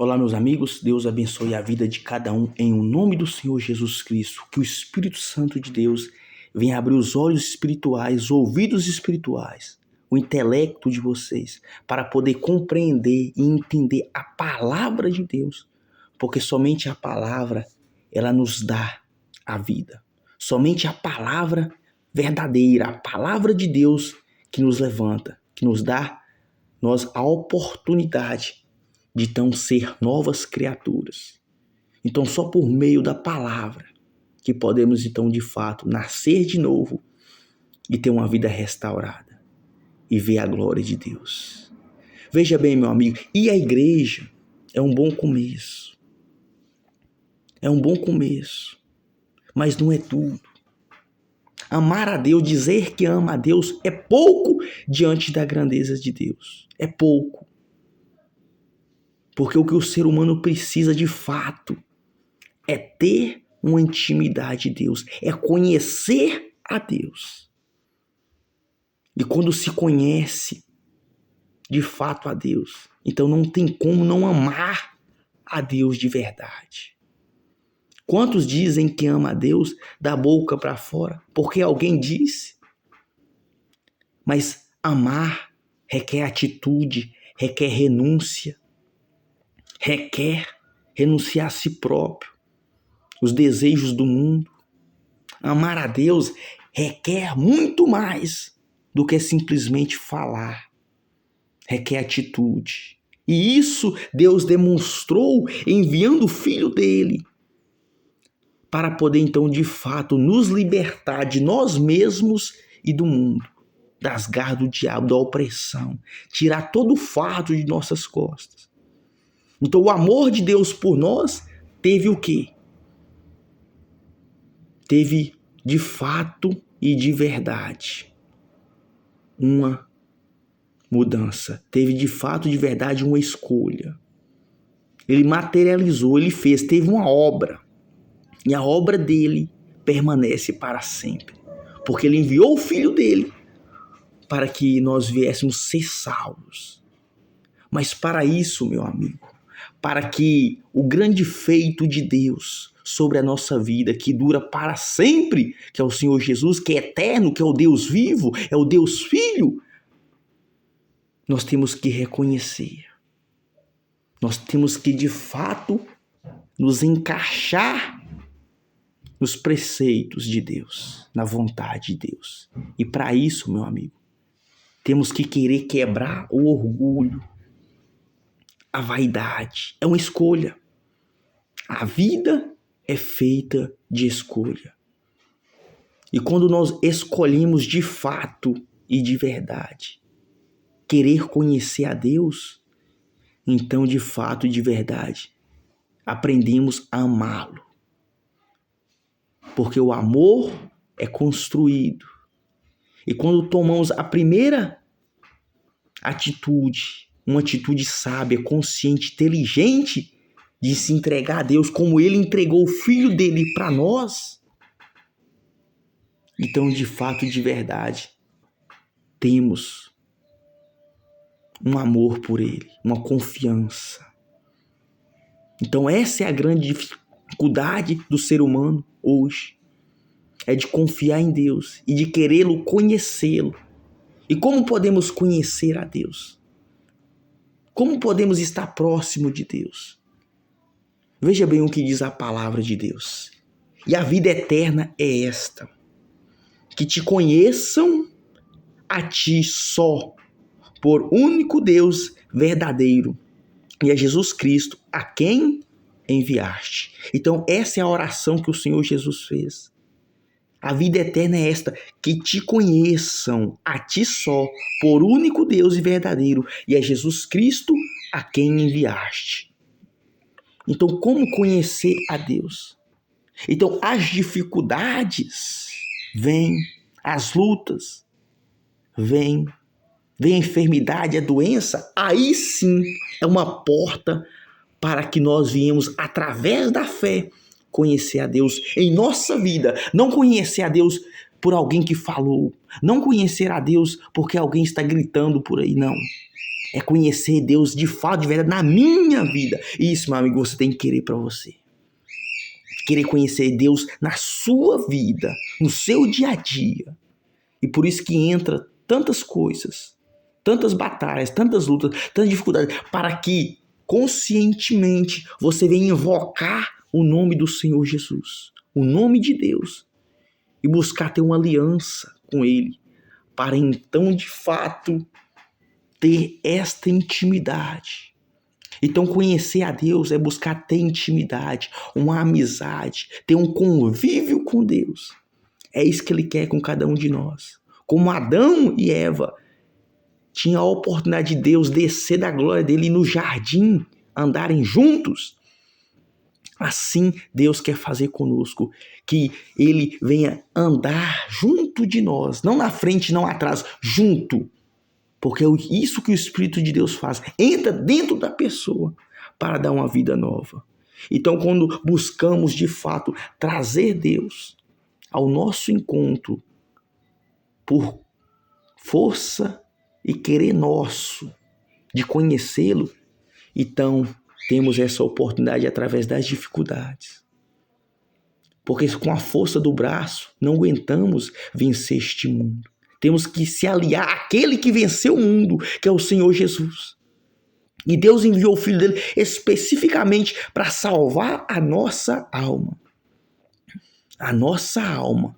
Olá, meus amigos, Deus abençoe a vida de cada um em o nome do Senhor Jesus Cristo. Que o Espírito Santo de Deus venha abrir os olhos espirituais, os ouvidos espirituais, o intelecto de vocês, para poder compreender e entender a palavra de Deus, porque somente a palavra, ela nos dá a vida. Somente a palavra verdadeira, a palavra de Deus que nos levanta, que nos dá a oportunidade de então ser novas criaturas. Então só por meio da palavra que podemos então de fato nascer de novo e ter uma vida restaurada e ver a glória de Deus. Veja bem, meu amigo, e a igreja é um bom começo. É um bom começo, mas não é tudo. Amar a Deus, dizer que ama a Deus é pouco diante da grandeza de Deus. É pouco. Porque o que o ser humano precisa de fato é ter uma intimidade de Deus, é conhecer a Deus. E quando se conhece de fato a Deus, então não tem como não amar a Deus de verdade. Quantos dizem que ama a Deus da boca para fora? Porque alguém disse. Mas amar requer atitude, requer renúncia. Requer renunciar a si próprio, os desejos do mundo. Amar a Deus requer muito mais do que simplesmente falar. Requer atitude. E isso Deus demonstrou enviando o Filho dele para poder então de fato nos libertar de nós mesmos e do mundo, das garras do diabo, da opressão, tirar todo o fardo de nossas costas. Então o amor de Deus por nós teve o quê? Teve de fato e de verdade uma mudança. Teve de fato de verdade uma escolha. Ele materializou, ele fez, teve uma obra. E a obra dele permanece para sempre. Porque ele enviou o Filho dele para que nós viéssemos ser salvos. Mas para isso, meu amigo, para que o grande feito de Deus sobre a nossa vida, que dura para sempre, que é o Senhor Jesus, que é eterno, que é o Deus vivo, é o Deus Filho, nós temos que reconhecer. Nós temos que, de fato, nos encaixar nos preceitos de Deus, na vontade de Deus. E para isso, meu amigo, temos que querer quebrar o orgulho, a vaidade. É uma escolha. A vida é feita de escolha. E quando nós escolhemos de fato e de verdade querer conhecer a Deus, então de fato e de verdade aprendemos a amá-lo. Porque o amor é construído. E quando tomamos a primeira atitude, uma atitude sábia, consciente, inteligente, de se entregar a Deus como ele entregou o Filho dele para nós, então de fato e de verdade temos um amor por ele, uma confiança. Então essa é a grande dificuldade do ser humano hoje, é de confiar em Deus e de querê-lo conhecê-lo. E como podemos conhecer a Deus? Como podemos estar próximo de Deus? Veja bem o que diz a palavra de Deus. E a vida eterna é esta: que te conheçam a ti só, por único Deus verdadeiro, e a Jesus Cristo, a quem enviaste. Então essa é a oração que o Senhor Jesus fez. A vida eterna é esta: que te conheçam a ti só, por único Deus e verdadeiro, e a Jesus Cristo, a quem enviaste. Então, como conhecer a Deus? Então, as dificuldades vêm, as lutas vêm, vem a enfermidade, a doença, aí sim é uma porta para que nós viemos, através da fé, conhecer a Deus em nossa vida. Não conhecer a Deus por alguém que falou, não conhecer a Deus porque alguém está gritando por aí, não. É conhecer Deus de fato, de verdade, na minha vida. Isso, meu amigo, você tem que querer para você. Querer conhecer Deus na sua vida, no seu dia a dia. E por isso que entra tantas coisas, tantas batalhas, tantas lutas, tantas dificuldades, para que conscientemente você venha invocar o nome do Senhor Jesus, o nome de Deus, e buscar ter uma aliança com Ele, para então de fato ter esta intimidade. Então conhecer a Deus é buscar ter intimidade, uma amizade, ter um convívio com Deus. É isso que Ele quer com cada um de nós. Como Adão e Eva tinham a oportunidade de Deus descer da glória dele e no jardim andarem juntos, assim Deus quer fazer conosco, que Ele venha andar junto de nós, não na frente, não atrás, junto. Porque é isso que o Espírito de Deus faz, entra dentro da pessoa para dar uma vida nova. Então, quando buscamos de fato trazer Deus ao nosso encontro por força e querer nosso de conhecê-lo, então temos essa oportunidade através das dificuldades. Porque com a força do braço não aguentamos vencer este mundo. Temos que se aliar àquele que venceu o mundo, que é o Senhor Jesus. E Deus enviou o Filho dele especificamente para salvar a nossa alma. A nossa alma.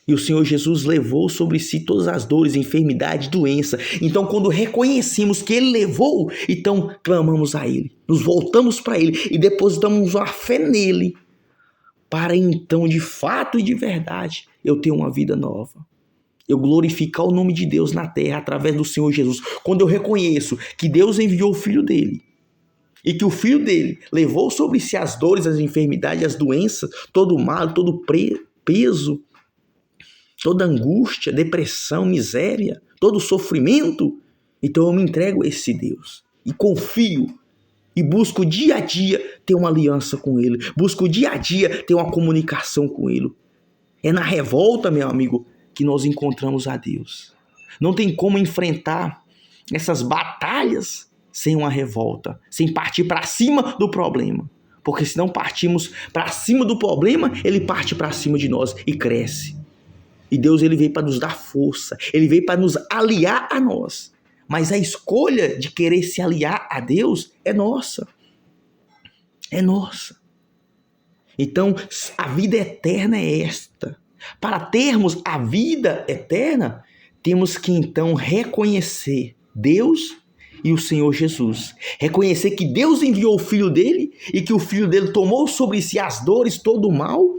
E o Senhor Jesus levou sobre si todas as dores, enfermidade, doença. Então, quando reconhecemos que Ele levou, então clamamos a Ele. Nos voltamos para Ele e depositamos a fé nele. Para então, de fato e de verdade, eu ter uma vida nova. Eu glorificar o nome de Deus na terra através do Senhor Jesus. Quando eu reconheço que Deus enviou o Filho dele e que o Filho dele levou sobre si as dores, as enfermidades, as doenças, todo o mal, todo o peso, toda angústia, depressão, miséria, todo o sofrimento, então eu me entrego a esse Deus e confio e busco dia a dia ter uma aliança com Ele, busco dia a dia ter uma comunicação com Ele. É na revolta, meu amigo, que nós encontramos a Deus. Não tem como enfrentar essas batalhas sem uma revolta, sem partir para cima do problema. Porque se não partimos para cima do problema, ele parte para cima de nós e cresce. E Deus, ele veio para nos dar força, ele veio para nos aliar a nós. Mas a escolha de querer se aliar a Deus é nossa. É nossa. Então, a vida eterna é esta. Para termos a vida eterna, temos que então reconhecer Deus e o Senhor Jesus. Reconhecer que Deus enviou o Filho dele e que o Filho dele tomou sobre si as dores, todo o mal,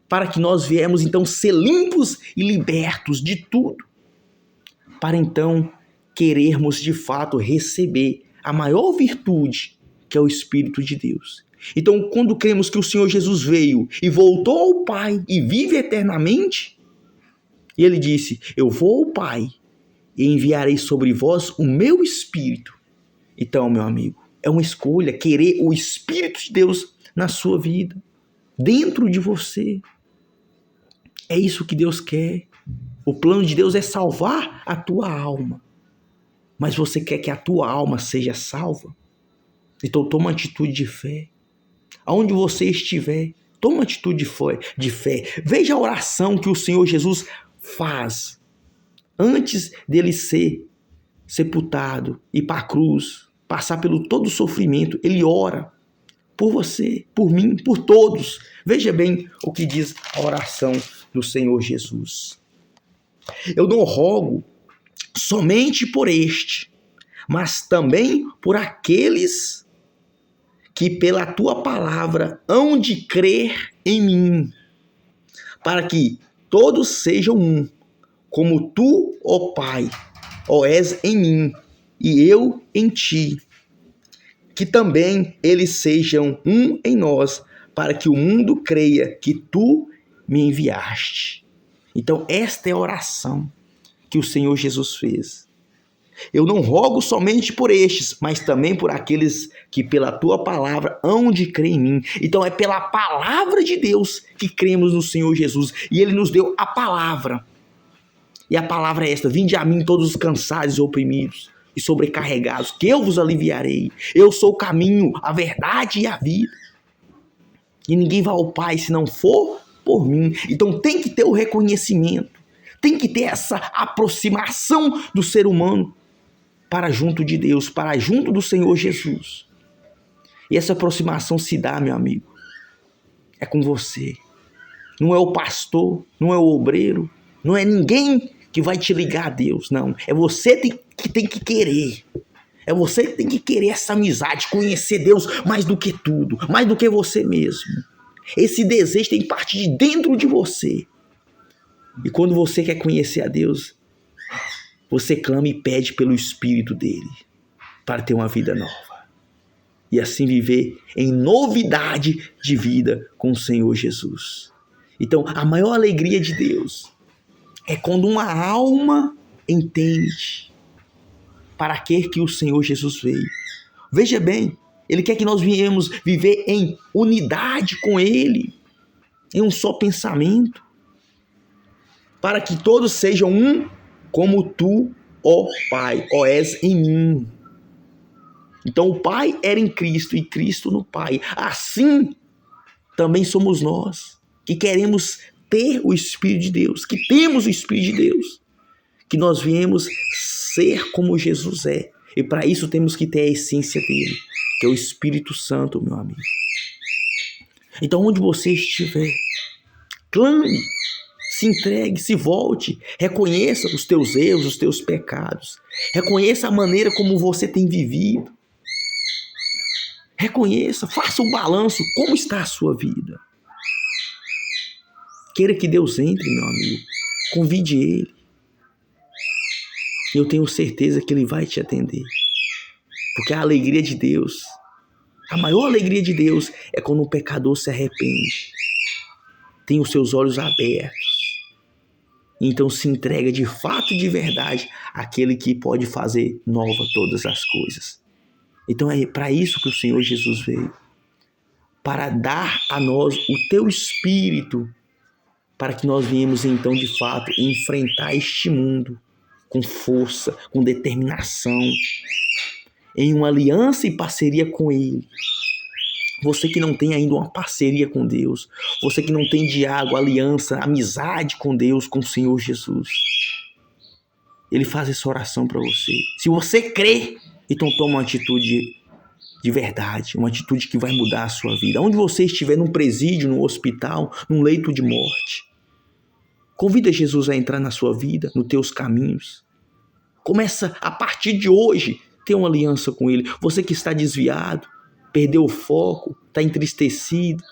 para que nós viemos então ser limpos e libertos de tudo. Para então querermos de fato receber a maior virtude, que é o Espírito de Deus. Então, quando cremos que o Senhor Jesus veio e voltou ao Pai e vive eternamente, e ele disse, eu vou ao Pai e enviarei sobre vós o meu Espírito. Então, meu amigo, é uma escolha querer o Espírito de Deus na sua vida, dentro de você. É isso que Deus quer. O plano de Deus é salvar a tua alma. Mas você quer que a tua alma seja salva? Então, toma uma atitude de fé. Aonde você estiver, toma uma atitude de fé. Veja a oração que o Senhor Jesus faz antes dele ser sepultado, ir para a cruz, passar pelo todo o sofrimento. Ele ora por você, por mim, por todos. Veja bem o que diz a oração do Senhor Jesus. Eu não rogo somente por este, mas também por aqueles que pela tua palavra hão de crer em mim, para que todos sejam um, como tu, ó Pai, ó és em mim, e eu em ti, que também eles sejam um em nós, para que o mundo creia que tu me enviaste. Então esta é a oração que o Senhor Jesus fez. Eu não rogo somente por estes, mas também por aqueles que pela tua palavra hão de crer em mim. Então é pela palavra de Deus que cremos no Senhor Jesus. E Ele nos deu a palavra. E a palavra é esta, vinde a mim todos os cansados e oprimidos. e sobrecarregados, que eu vos aliviarei. Eu sou o caminho, a verdade e a vida. E ninguém vai ao Pai se não for por mim. Então tem que ter o reconhecimento, tem que ter essa aproximação do ser humano para junto de Deus, para junto do Senhor Jesus. E essa aproximação se dá, meu amigo, é com você. Não é o pastor, não é o obreiro, não é ninguém que vai te ligar a Deus, não. É você que tem que querer. É você que tem que querer essa amizade, conhecer Deus mais do que tudo, mais do que você mesmo. Esse desejo tem que partir de dentro de você. E quando você quer conhecer a Deus, você clama e pede pelo Espírito dele, para ter uma vida nova. E assim viver em novidade de vida com o Senhor Jesus. Então, a maior alegria de Deus é quando uma alma entende para que o Senhor Jesus veio. Veja bem, Ele quer que nós viemos viver em unidade com Ele, em um só pensamento, para que todos sejam um, como tu, ó Pai, ó és em mim. Então o Pai era em Cristo e Cristo no Pai. Assim também somos nós, que queremos ter o Espírito de Deus, que temos o Espírito de Deus, que nós viemos ser como Jesus é. E para isso temos que ter a essência dele, que é o Espírito Santo, meu amigo. Então onde você estiver, clame, se entregue, se volte, reconheça os teus erros, os teus pecados, reconheça a maneira como você tem vivido, reconheça, faça um balanço, como está a sua vida. Queira que Deus entre, meu amigo, convide Ele. Eu tenho certeza que Ele vai te atender, porque a alegria de Deus, a maior alegria de Deus é quando um pecador se arrepende, tem os seus olhos abertos, então se entrega de fato e de verdade àquele que pode fazer nova todas as coisas. Então é para isso que o Senhor Jesus veio, para dar a nós o teu Espírito, para que nós viemos então de fato enfrentar este mundo com força, com determinação, em uma aliança e parceria com Ele. Você que não tem ainda uma parceria com Deus, você que não tem diálogo, aliança, amizade com Deus, com o Senhor Jesus, Ele faz essa oração para você. Se você crê, então toma uma atitude de verdade, uma atitude que vai mudar a sua vida. Onde você estiver, num presídio, num hospital, num leito de morte, convida Jesus a entrar na sua vida, nos teus caminhos. Começa a partir de hoje, ter uma aliança com Ele. Você que está desviado, perdeu o foco, está entristecido,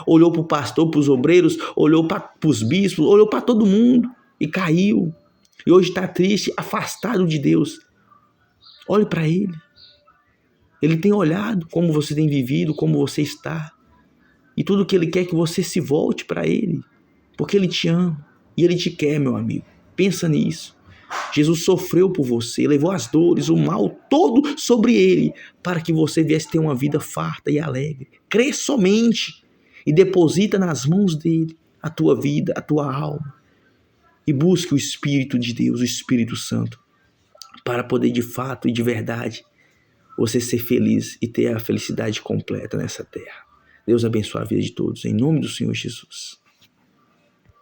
olhou para o pastor, para os obreiros, olhou para os bispos, olhou para todo mundo e caiu. E hoje está triste, afastado de Deus. Olhe para Ele. Ele tem olhado como você tem vivido, como você está. E tudo que Ele quer é que você se volte para Ele. Porque Ele te ama e Ele te quer, meu amigo. Pensa nisso. Jesus sofreu por você, levou as dores, o mal todo sobre Ele, para que você viesse ter uma vida farta e alegre. Crê somente e deposita nas mãos dEle a tua vida, a tua alma. E busque o Espírito de Deus, o Espírito Santo, para poder de fato e de verdade você ser feliz e ter a felicidade completa nessa terra. Deus abençoe a vida de todos, em nome do Senhor Jesus.